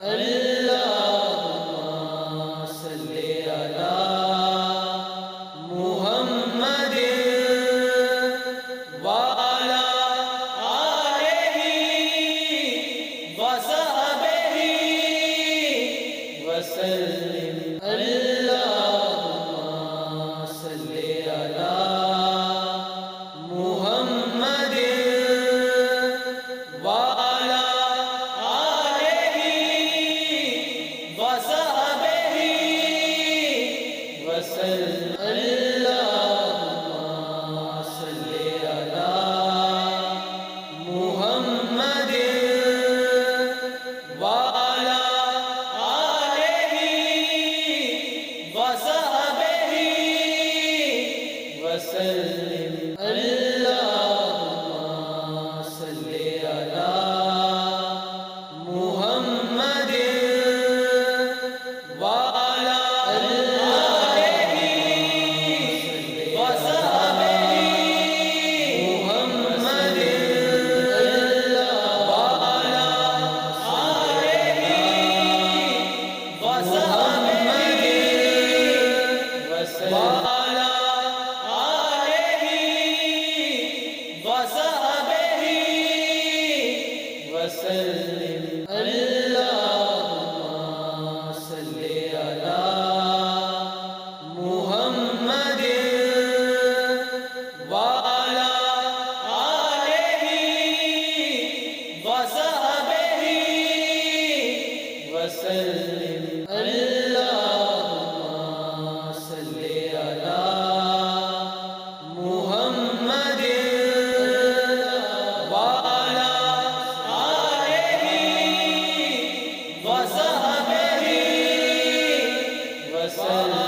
اللهم صل على محمد وعلى آلہ وصحبہ وسلم۔ اللهم صل على محمد وعلى آلہ وصحبہ وسلم۔ اللهم صل على محمد وعلى آلہ وصحبہ وسلم۔ اللهم صل على محمد وعلى آلہ وصحبہ محمد وعلى آلہ وصحبہ وسلم۔ وعلى آلہ وصحبہ وسلم۔ اللهم صل على محمد وعلى آلہ وصحبہ وسلم۔ اللهم صل على محمد وعلى آلہ وصحبہ وسلم۔